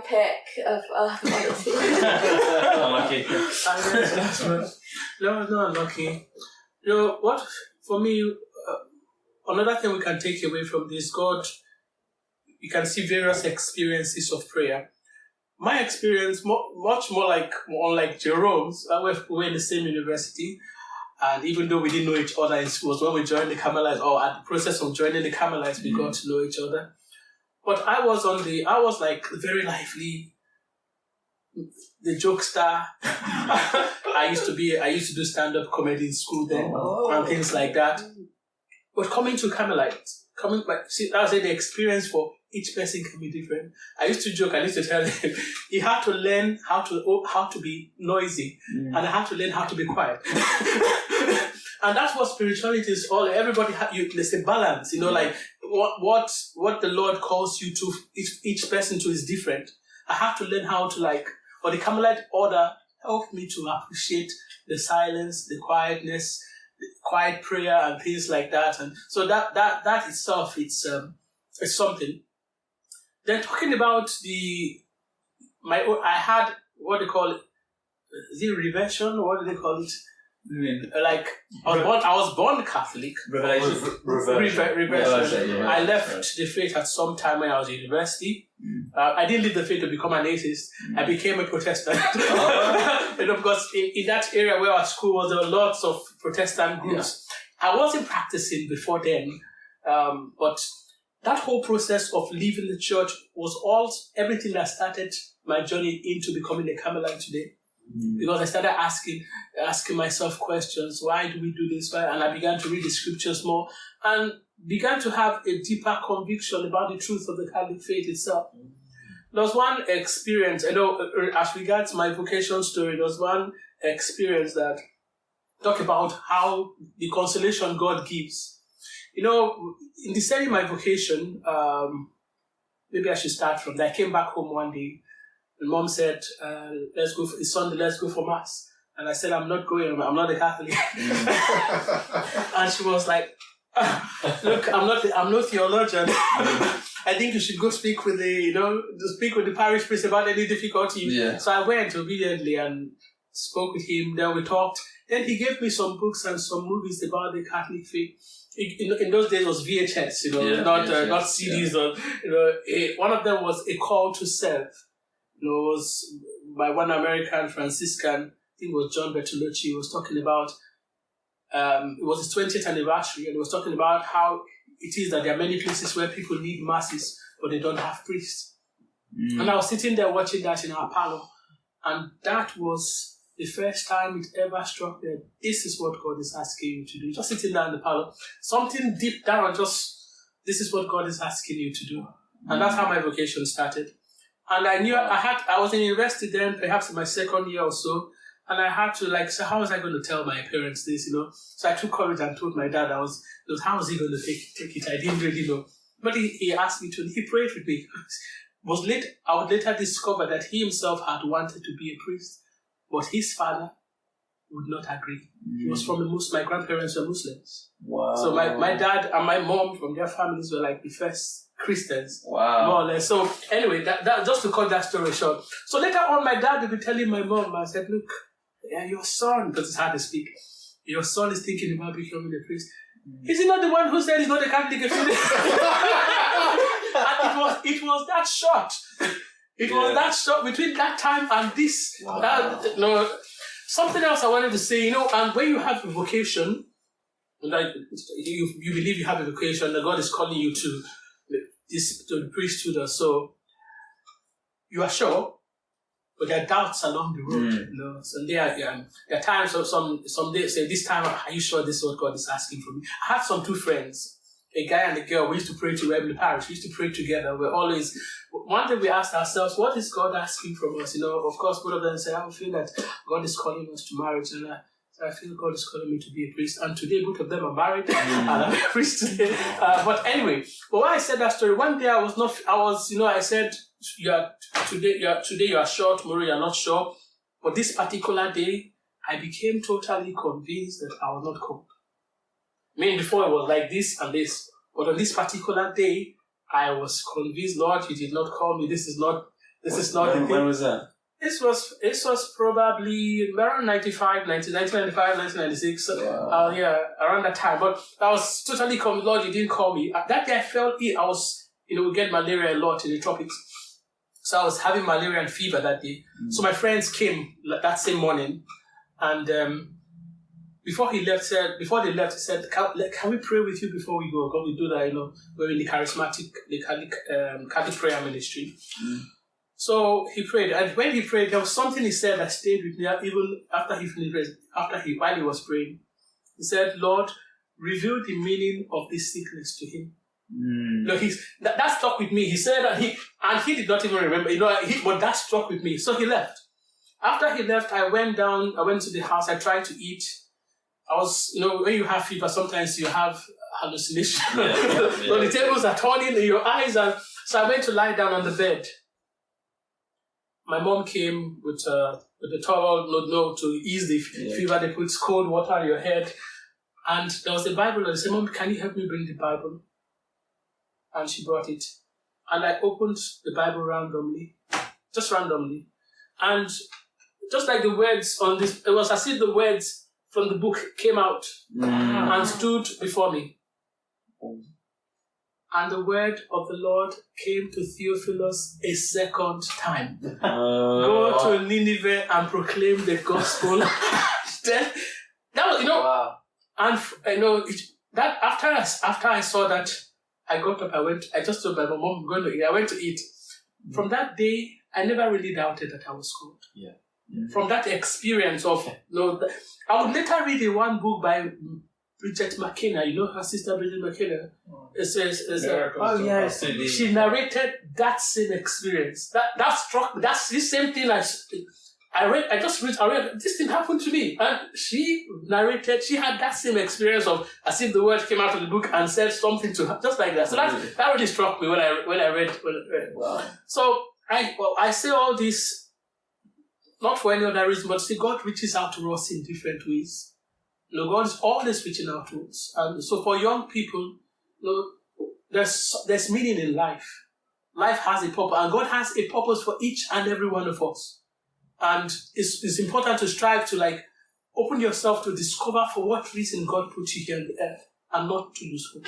pick of honesty. Unlucky. No, not unlucky. You know what? For me, another thing we can take away from this, God, you can see various experiences of prayer. My experience, much more unlike Jerome's, we were in the same university, and even though we didn't know each other, it was when we joined the Carmelites, or at the process of joining the Carmelites, we got to know each other. But I was like very lively, the jokester. I used to do stand-up comedy in school then, and things like that. But coming to Carmelites, that's the experience for each person can be different. I used to joke, I used to tell him, he had to learn how to be noisy, and I had to learn how to be quiet. And that's what spirituality is all. Everybody, there's a balance, like what the Lord calls you to, each person to is different. I have to learn how to or the Carmelite order helped me to appreciate the silence, the quietness, the quiet prayer and things like that. And so that itself, it's something. Then talking about I had what they call it, is it reversion? What do they call it? I was born Catholic. Reversion. Yeah. I left the faith at some time when I was in university. I didn't leave the faith to become an atheist. I became a Protestant. Because in that area where our school was, there were lots of Protestant groups. Yeah. I wasn't practicing before then, but that whole process of leaving the church was everything that started my journey into becoming a Carmelite today. Because I started asking myself questions. Why do we do this? Why? And I began to read the scriptures more and began to have a deeper conviction about the truth of the Catholic faith itself. There was one experience, as regards my vocation story, there was one experience that talked about how the consolation God gives. In deciding my vocation, maybe I should start from there. I came back home one day. And Mom said, it's Sunday, let's go for Mass. And I said, I'm not going, I'm not a Catholic. And she was like, look, I'm no theologian. I think you should go speak with the parish priest about any difficulty. Yeah. So I went obediently and spoke with him. Then we talked. Then he gave me some books and some movies about the Catholic faith. In those days it was VHS, not CDs. Yeah. One of them was A Call to Serve. It was by one American Franciscan, I think it was John Bertolucci. He was talking about, it was his 20th anniversary, and he was talking about how it is that there are many places where people need masses, but they don't have priests. And I was sitting there watching that in our parlor, and that was the first time it ever struck me that this is what God is asking you to do. Just sitting there in the parlor, something deep down, this is what God is asking you to do. And that's how my vocation started. And I knew I was in university then, perhaps in my second year or so, and I had to so how was I going to tell my parents this, So I took courage and told my dad, how was he going to take it? I didn't really know. But he asked me to, he prayed with me. I would later discover that he himself had wanted to be a priest, but his father would not agree. He was from my grandparents were Muslims. Wow. So my dad and my mom from their families were like the first Christians, more or less. So anyway, that just to cut that story short. So later on, my dad would be telling my mom, I said, look, your son, because it's hard to speak, your son is thinking about becoming a priest. Is he not the one who said he's not a Catholic? And it was that short. It was that short between that time and this. Wow. Something else I wanted to say, and when you have a vocation, like you believe you have a vocation, that God is calling you to the priesthood or so, you are sure, but there are doubts along the road. So there are times of some days say, this time, are you sure this is what God is asking from me? I have some two friends, a guy and a girl. We used to pray together in the parish. We used to pray together. One day we asked ourselves, what is God asking from us? Of course, both of them said, I feel that God is calling us to marriage, and I feel God is calling me to be a priest. And today, both of them are married, and I'm a priest today. But anyway, why I said that story, one day I said, today you are sure, tomorrow you are not sure. But this particular day, I became totally convinced that I was not called. Before it was like this and this. But on this particular day, I was convinced, Lord, you did not call me. This is not This is not the thing. When was that? This was probably around 1995, 1996. Wow. Around that time. But I was totally convinced, Lord, you didn't call me. That day I felt ill. I was, we get malaria a lot in the tropics. So I was having malaria and fever that day. So my friends came that same morning, and before they left, he said, can we pray with you before we go? Because we do that, we're in the Catholic prayer ministry. So he prayed, and when he prayed, there was something he said that stayed with me even after he finished. While he was praying, he said, "Lord, reveal the meaning of this sickness to him." That stuck with me. He said that he did not even remember, but that stuck with me. So he left. After he left, I went to the house. I tried to eat. I was, when you have fever, sometimes you have hallucination. So the tables are turning in your eyes, and so I went to lie down on the bed. My mom came with a towel, to ease the fever. They put cold water on your head. And there was a Bible. And I said, Mom, can you help me bring the Bible? And she brought it. And I opened the Bible randomly. And just like the words on this, it was as if the words from the book came out and stood before me. And the word of the Lord came to Theophilus a second time. Go to Nineveh and proclaim the gospel. That was, Wow. And that after I saw that, I got up. I just told my mom, I'm going to eat. I went to eat. From that day, I never really doubted that I was called. Yeah. From that experience of, I would later read a one book by Bridget McKenna, her sister Bridget McKenna. It says, Yes. she narrated that same experience. That struck me. That's the same thing I read. This thing happened to me. And she narrated, she had that same experience of as if the word came out of the book and said something to her, just like that. So that really struck me when I read. Wow. So I say all this, not for any other reason, but see, God reaches out to us in different ways. God is always reaching out to us. And so for young people, there's meaning in life. Life has a purpose, and God has a purpose for each and every one of us. And it's important to strive to open yourself to discover for what reason God put you here on the earth and not to lose hope.